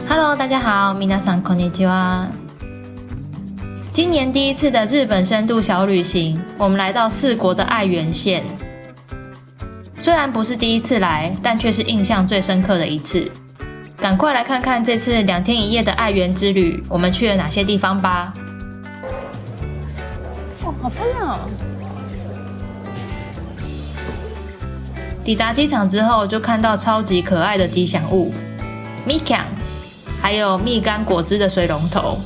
Hello， 大家好，皆さんこんにちは。今年第一次的日本深度小旅行，我们来到四国的爱媛县。虽然不是第一次来，但却是印象最深刻的一次。赶快来看看这次2天1夜的爱媛之旅，我们去了哪些地方吧。哦，好漂亮哦！抵达机场之后，就看到超级可爱的吉祥物みかん，还有蜜柑果汁的水龙头。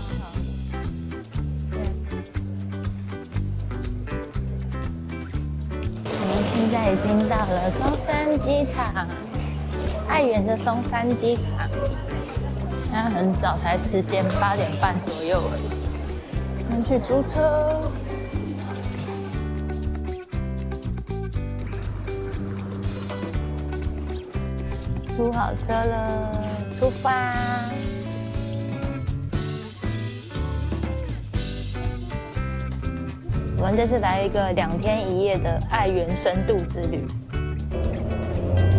我们现在已经到了松山机场，爱媛的松山机场。现在很早，才时间8点半左右而已。我们去租车。租好车了，出发！我们这次来一个2天1夜的爱媛深度之旅。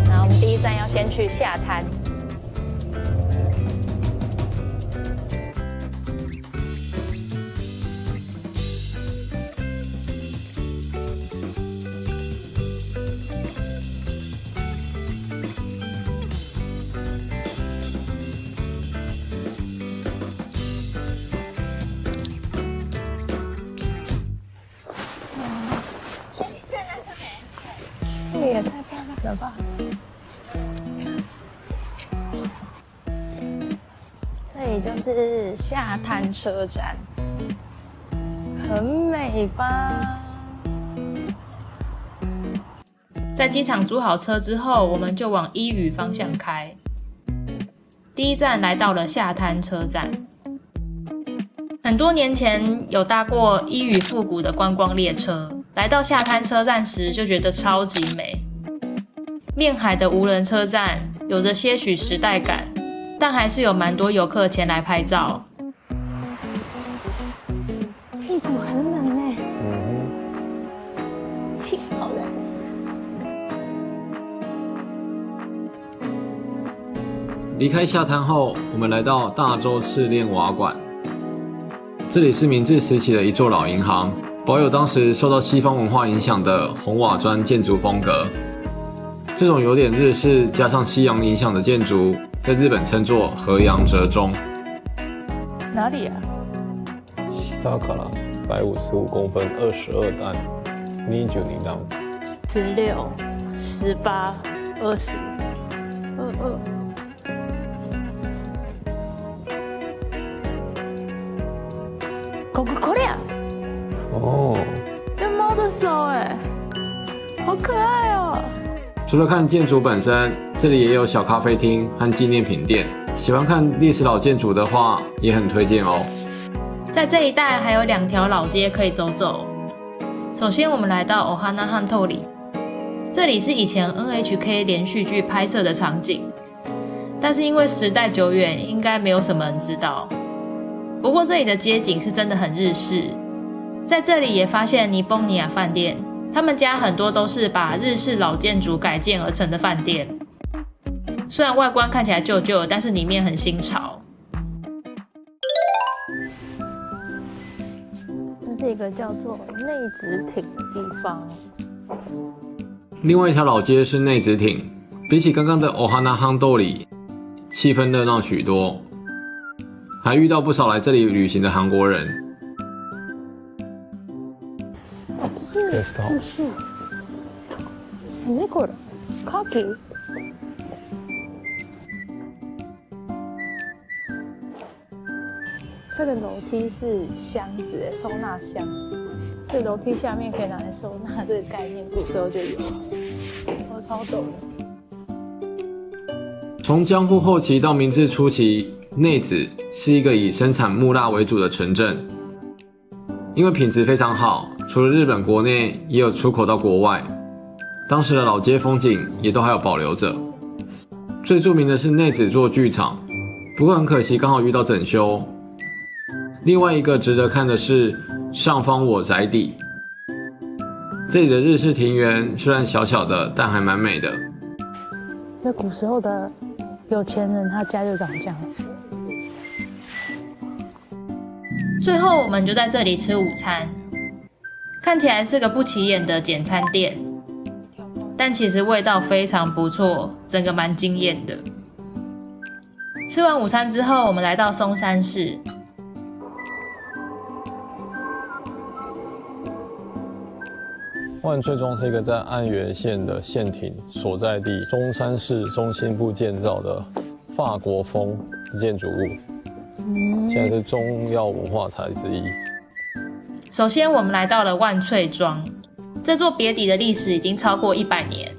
然后我们第一站要先去下滩。这里也太漂亮了吧！这里就是下滩车站，很美吧？在机场租好车之后，我们就往伊予方向开。第一站来到了下滩车站。很多年前有搭过伊予复古的观光列车，来到下滩车站时就觉得超级美。面海的无人车站有着些许时代感，但还是有蛮多游客前来拍照。屁股很冷耶，屁股好冷。离开下滩后，我们来到大洲赤炼瓦馆。这里是明治时期的一座老银行，保有当时受到西方文化影响的红瓦砖建筑风格。这种有点日式加上西洋影响的建筑，在日本称作和洋折中。哪里啊？下から155公分22段22段16、18、20、22。これ呀！哦，有猫的手哎，好可爱哦！除了看建筑本身，这里也有小咖啡厅和纪念品店。喜欢看历史老建筑的话，也很推荐哦。在这一带还有2条老街可以走走。首先，我们来到 Ohana Hantori， 这里是以前 NHK 连续剧拍摄的场景，但是因为时代久远，应该没有什么人知道。不过这里的街景是真的很日式，在这里也发现尼崩尼亚饭店，他们家很多都是把日式老建筑改建而成的饭店。虽然外观看起来旧旧的，但是里面很新潮。这是一个叫做内子町的地方。另外一条老街是内子町，比起刚刚的 Ohana Hantori， 气氛热闹许多。还遇到不少来这里旅行的韩国人。这是 guest house。何これ？カキ？这个楼梯是箱子，收纳箱，所以楼梯下面可以拿来收纳。这个概念古时候就有了，超陡的。从江户后期到明治初期，内子是一个以生产木蜡为主的城镇，因为品质非常好，除了日本国内，也有出口到国外。当时的老街风景也都还有保留着。最著名的是内子座剧场，不过很可惜刚好遇到整修。另外一个值得看的是上方我宅邸，这里的日式庭园虽然小小的，但还蛮美的。那古时候的有钱人，他家就长这样子。最后我们就在这里吃午餐，看起来是个不起眼的简餐店，但其实味道非常不错，整个蛮惊艳的。吃完午餐之后，我们来到松山市。万翠庄是一个在安源县的县町所在地，中山市中心部建造的法国风建筑物，现在是重要文化财之一。首先，我们来到了万翠庄，这座别邸的历史已经超过100年，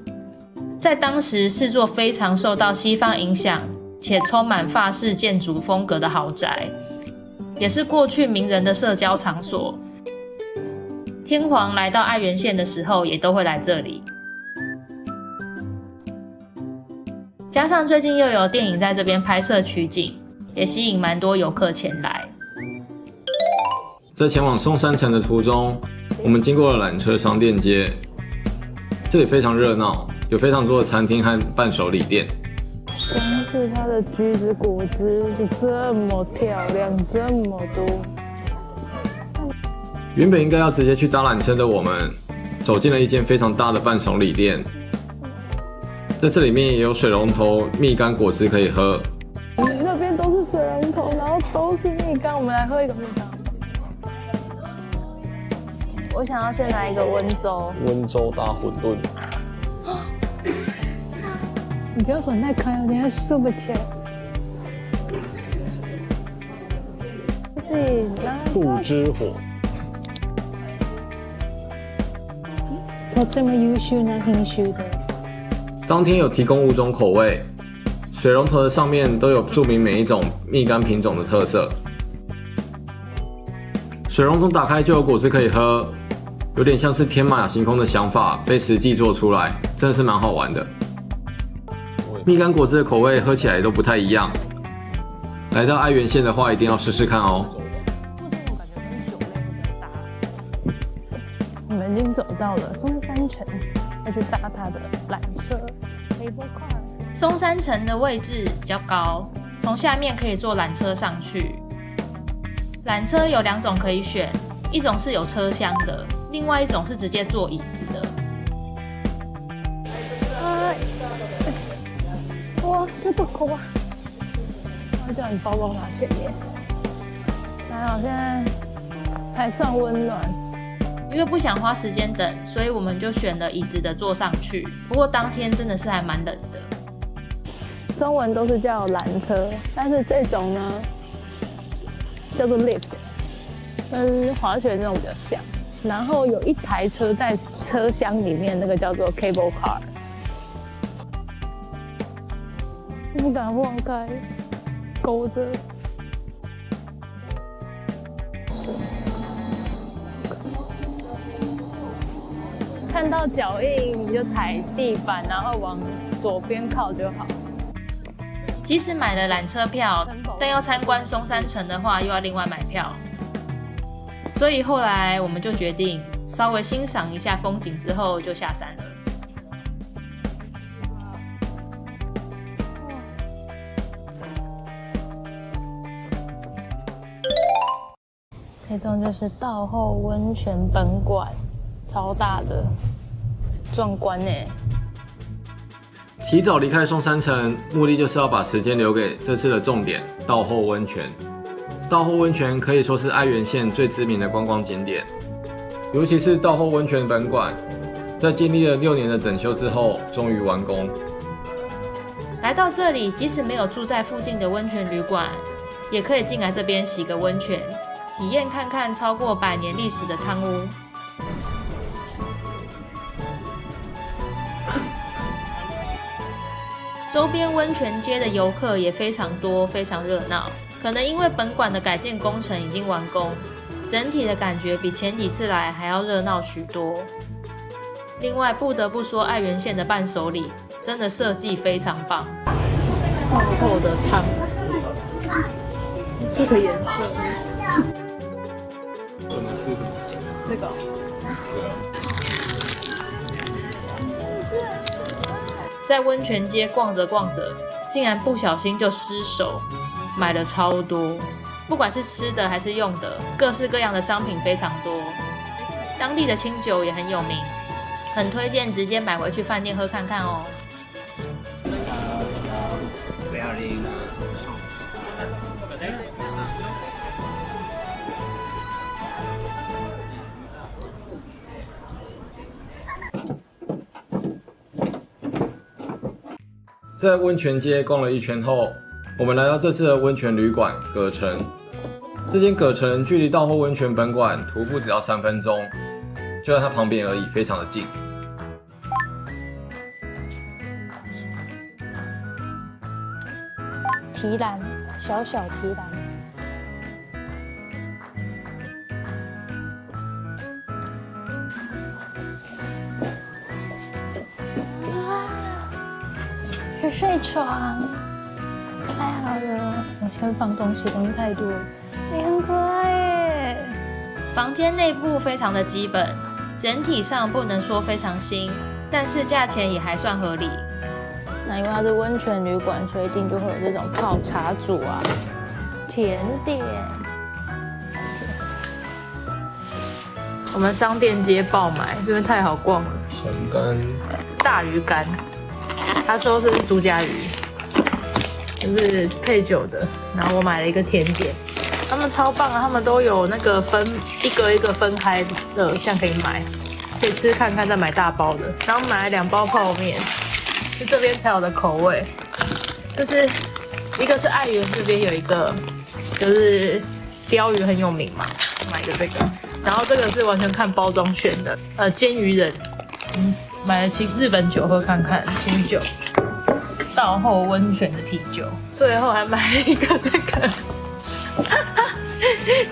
在当时是座非常受到西方影响且充满法式建筑风格的豪宅，也是过去名人的社交场所。天皇来到爱媛县的时候，也都会来这里。加上最近又有电影在这边拍摄取景，也吸引蛮多游客前来。在前往松山城的途中，我们经过了缆车商店街，这里非常热闹，有非常多的餐厅和伴手礼店。光是它的橘子果汁是这么漂亮，这么多。原本应该要直接去搭缆车的我们，走进了一间非常大的伴手礼店，在这里面也有水龙头蜜柑果汁可以喝。那边都是水龙头，然后都是蜜柑，我们来喝一个蜜柑。我想要先来一个温州。温州大馄饨。你不要转太开哦，等下收不起来。是兔之火。とても優秀な品種です。当天有提供5种口味，水龙头的上面都有注明每一种蜜柑品种的特色。水龙头打开就有果汁可以喝，有点像是天马行空的想法被实际做出来，真的是蛮好玩的。蜜柑果汁的口味喝起来都不太一样，来到爱媛县的话一定要试试看哦。我们已经走到了松山城，要去搭它的缆车 cable car。松山城的位置比较高，从下面可以坐缆车上去。缆车有2种可以选，一种是有车厢的，另外一种是直接坐椅子的。哇，这么高啊！我要叫你包包拿前面。还好现在还算温暖。因为不想花时间等，所以我们就选了椅子的坐上去。不过当天真的是还蛮冷的。中文都是叫缆车，但是这种呢叫做 lift， 跟滑雪那种比较像。然后有一台车在车厢里面，那个叫做 cable car。不敢放开，勾着。看到脚印你就踩地板，然后往左边靠就好。即使买了缆车票，但要参观松山城的话，又要另外买票。所以后来我们就决定稍微欣赏一下风景之后就下山了。这栋就是道后温泉本馆，超大的，壮观耶！提早离开松山城，目的就是要把时间留给这次的重点——道后温泉。道后温泉可以说是爱媛县最知名的观光景点，尤其是道后温泉本馆，在经历了6年的整修之后，终于完工。来到这里，即使没有住在附近的温泉旅馆，也可以进来这边洗个温泉，体验看看超过100年历史的汤屋。周边温泉街的游客也非常多，非常热闹。可能因为本馆的改建工程已经完工，整体的感觉比前几次来还要热闹许多。另外，不得不说，爱媛县的伴手礼真的设计非常棒。厚厚的汤，这个颜色，这个。在温泉街逛着逛着，竟然不小心就失手，买了超多。不管是吃的还是用的，各式各样的商品非常多。当地的清酒也很有名，很推荐直接买回去饭店喝看看哦。在温泉街逛了一圈后，我们来到这次的温泉旅馆葛城。这间葛城距离道后温泉本馆徒步只要3分钟，就在它旁边而已，非常的近。提篮，小小提篮。是睡床，太好了！我先放东西太多了，你很可爱耶。房间内部非常的基本，整体上不能说非常新，但是价钱也还算合理。那因为它是温泉旅馆，所以一定就会有这种泡茶组啊、甜点。我们商店街爆买，这边太好逛了。笋干、大鱼干，他说是竹荚鱼，就是配酒的。然后我买了一个甜点，他们超棒啊！他们都有那个一个一个分开的，这样可以买，可以吃看看再买大包的。然后买了2包泡面，是这边才有的口味。就是一个是爱媛这边有一个，就是鲷鱼很有名嘛，买的这个。然后这个是完全看包装选的，煎鱼人。买了日本酒喝看看，清酒，道后温泉的啤酒，最后还买了一个这个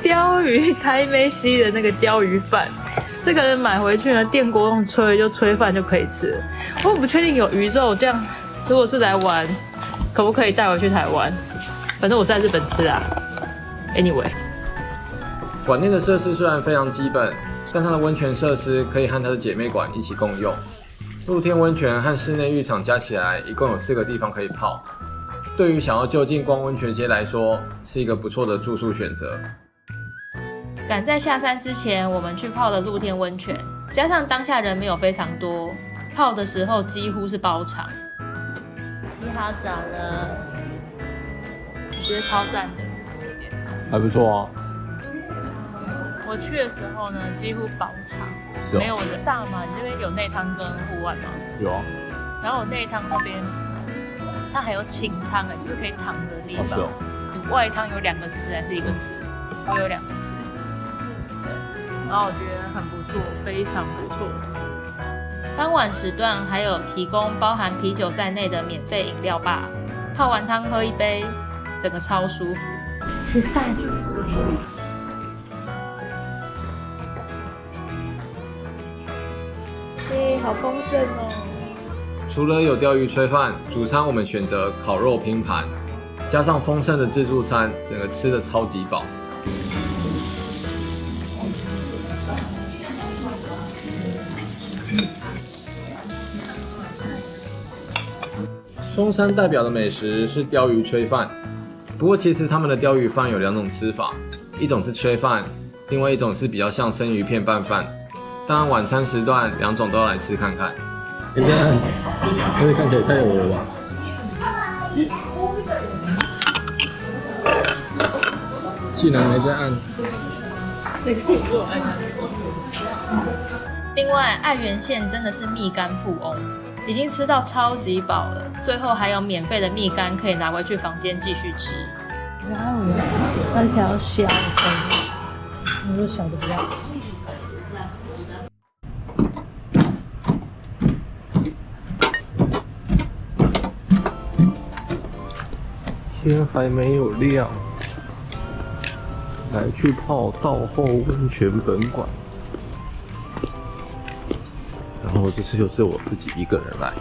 鲷鱼台梅西的那个鲷鱼饭，这个买回去呢，电锅用吹就吹饭就可以吃了。我不确定有鱼肉，这样如果是来玩，可不可以带回去台湾？反正我是在日本吃啊。Anyway， 馆内的设施虽然非常基本，但它的温泉设施可以和它的姐妹馆一起共用。露天温泉和室内浴场加起来，一共有4个地方可以泡。对于想要就近逛温泉街来说，是一个不错的住宿选择。赶在下山之前，我们去泡了露天温泉，加上当下人没有非常多，泡的时候几乎是包场。洗好澡了，我觉得超赞的，还不错啊。我去的时候呢，几乎包场，没有人大嘛。你这边有内汤跟户外吗？有啊。然后我内汤那边，它还有清汤就是可以躺的地方。哦，你外汤有2个吃还是1个吃？我有2个吃。对，然后我觉得很不错，非常不错。傍晚时段还有提供包含啤酒在内的免费饮料吧，泡完汤喝一杯，整个超舒服。吃饭。好丰盛哦！除了有鲷鱼炊饭，主餐我们选择烤肉拼盘，加上丰盛的自助餐，整个吃得超级饱。松山代表的美食是鲷鱼炊饭，不过其实他们的鲷鱼饭有2种吃法，一种是炊饭，另外一种是比较像生鱼片拌饭。当然，晚餐时段2种都要来吃看看。这样，这个看起来太油了吧？竟然还在按。这个可以做按。另外，爱媛县真的是蜜柑富翁，已经吃到超级饱了，最后还有免费的蜜柑可以拿回去房间继续吃。然后那条小的，我说小的不要吃。天还没有亮，来去泡道后温泉本馆。然后这次又是我自己一个人来，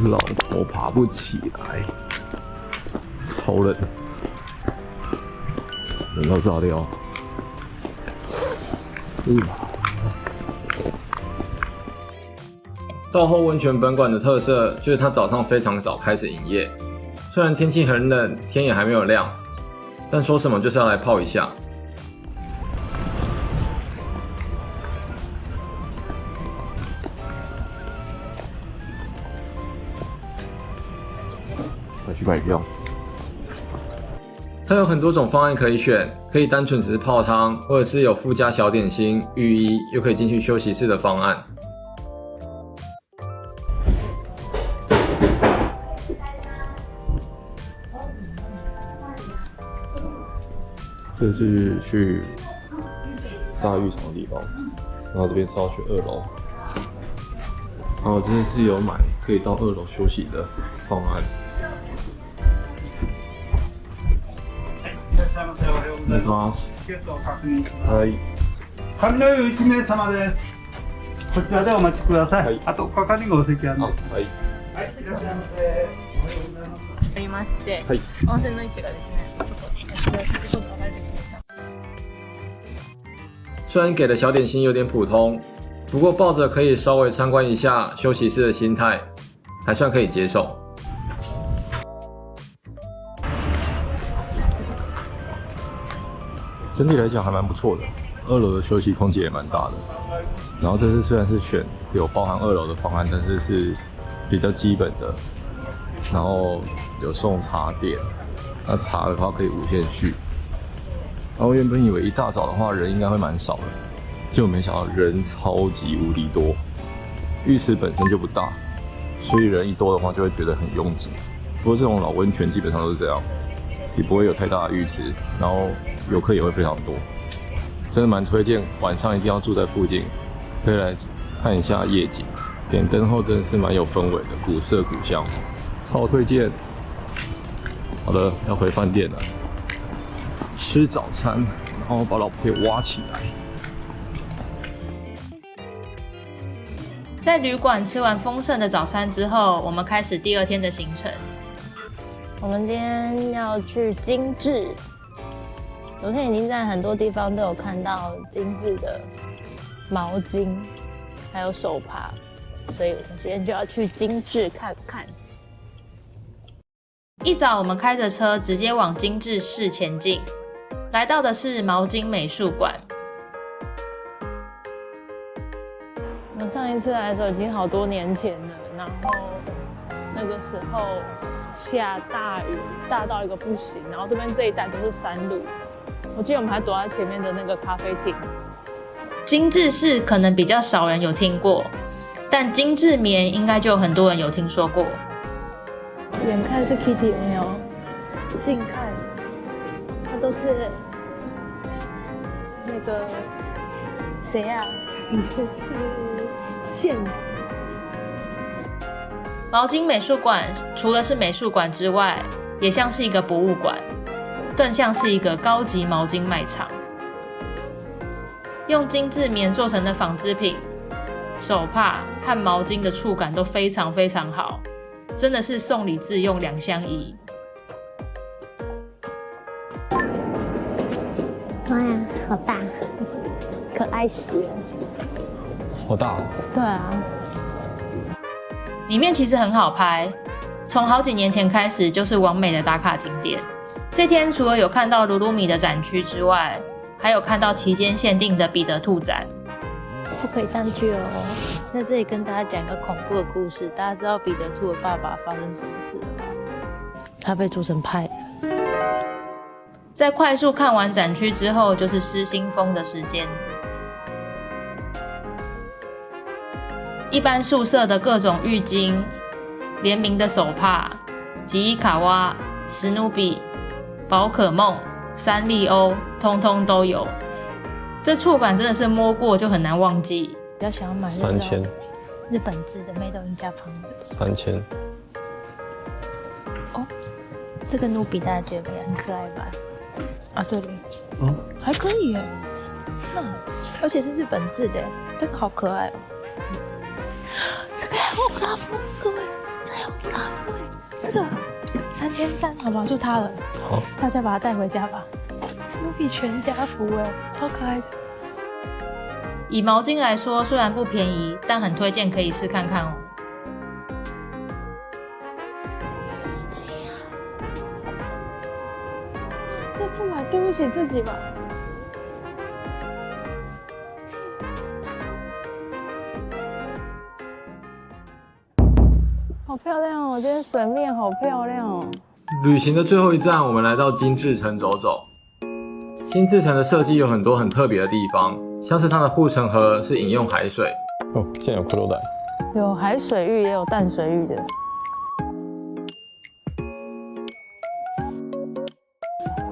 老头爬不起来，超冷，冷到炸掉。道后温泉本馆的特色就是它早上非常早开始营业，虽然天气很冷，天也还没有亮，但说什么就是要来泡一下。再去买票。它有很多种方案可以选，可以单纯只是泡汤，或者是有附加小点心、浴衣，又可以进去休息室的方案。这是去大浴场的地方，然后这边是要去2楼，然后这边是有买可以到2楼休息的方案。お願いします。チケットを確認します。はい。上の湯1名様です。こちらでお待ちください。はいあと係にご席案内。はい。はい、いらっしゃいませ。おはようございます。ありまして、はい。温泉の位置がですね、あそこに先ほど分かれてきました。虽然给的小点心有点普通，不过抱着可以稍微参观一下休息室的心态，还算可以接受。整体来讲还蛮不错的，2楼的休息空间也蛮大的。然后这次虽然是选有包含2楼的方案，但是是比较基本的，然后有送茶点，那茶的话可以无限续。然后原本以为一大早的话人应该会蛮少的，结果没想到人超级无敌多。浴池本身就不大，所以人一多的话就会觉得很拥挤。不过这种老温泉基本上都是这样，也不会有太大的浴池，然后游客也会非常多。真的蛮推荐晚上一定要住在附近，可以来看一下夜景。点灯后真的是蛮有氛围的，古色古香，超推荐。好的，要回饭店了，吃早餐，然后把老婆给挖起来。在旅馆吃完丰盛的早餐之后，我们开始第2天的行程。我们今天要去精致，昨天已经在很多地方都有看到精致的毛巾，还有手帕，所以我们今天就要去精致看看。一早我们开着车直接往精致市前进，来到的是毛巾美术馆。我上一次来的时候已经好多年前了，然后那个时候下大雨，大到一个不行，然后这一带都是山路。我记得我们还躲在前面的那个咖啡厅。精致市可能比较少人有听过，但精致棉应该就很多人有听说过。远看是 Kitty 有没有？近看它都是那个谁啊？就是线。毛巾美术馆除了是美术馆之外，也像是一个博物馆，更像是一个高级毛巾卖场。用精致棉做成的纺织品、手帕和毛巾的触感都非常非常好，真的是送礼自用2相宜。哇呀，好大，可爱死了！好大哦。对啊，里面其实很好拍，从好几年前开始就是网美的打卡景点。这天除了有看到鲁鲁米的展区之外，还有看到期间限定的彼得兔展。不可以上去哦。在这里跟大家讲一个恐怖的故事，大家知道彼得兔的爸爸发生什么事了吗？他被做成派了。在快速看完展区之后，就是失心疯的时间。一般宿舍的各种浴巾、联名的手帕、吉伊卡哇、史努比、宝可梦、三丽鸥，通通都有。这触感真的是摸过就很难忘记。比较想要买3000，日本制的 Made in Japan 的。 3000。哦，这个努比大家觉得很可爱吧？啊，这里，哦，还可以耶。那而且是日本制的，这个好可爱哦。这个还有欧拉夫，各位，这还有欧拉夫哎，这个3300，好不好？就它了。好，大家把它带回家吧。史努比全家福哎，超可爱的。以毛巾来说，虽然不便宜，但很推荐可以试看看哦。这不买对不起自己吧。好漂亮哦！今天水面好漂亮哦。旅行的最后一站，我们来到金至城走走。金至城的设计有很多很特别的地方，像是它的护城河是饮用海水。哦，现在有骷髅岛。有海水浴也有淡水浴的。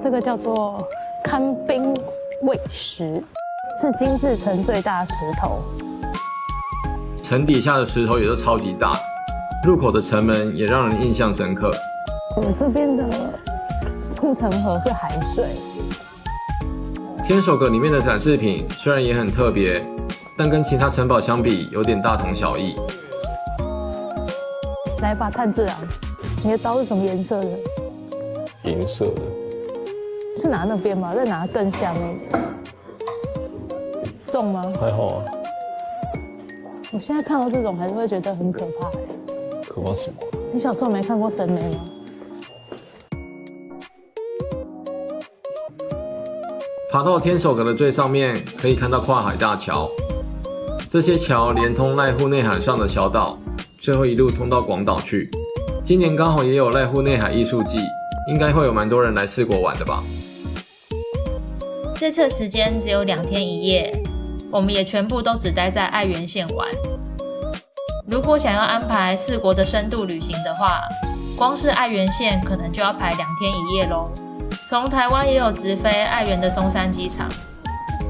这个叫做看冰卫石，是金至城最大的石头。城底下的石头也都超级大，入口的城门也让人印象深刻。我这边的护城河是海水。天守阁里面的展示品虽然也很特别，但跟其他城堡相比有点大同小异。来吧，炭治郎，你的刀是什么颜色的？银色的。是拿那边吗？再拿更下面一点。重吗？还好啊。我现在看到这种还是会觉得很可怕欸。可怕什么？你小时候没看过神眉吗？爬到天守阁的最上面，可以看到跨海大桥。这些桥连通濑户内海上的小岛，最后一路通到广岛去。今年刚好也有濑户内海艺术季，应该会有蛮多人来四国玩的吧。这次的时间只有2天1夜，我们也全部都只待在爱媛县玩。如果想要安排4国的深度旅行的话，光是爱媛县可能就要排2天1夜咯。从台湾也有直飞爱媛的松山机场，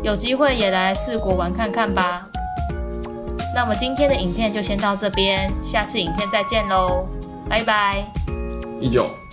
有机会也来4国玩看看吧。那么今天的影片就先到这边，下次影片再见咯，拜拜。19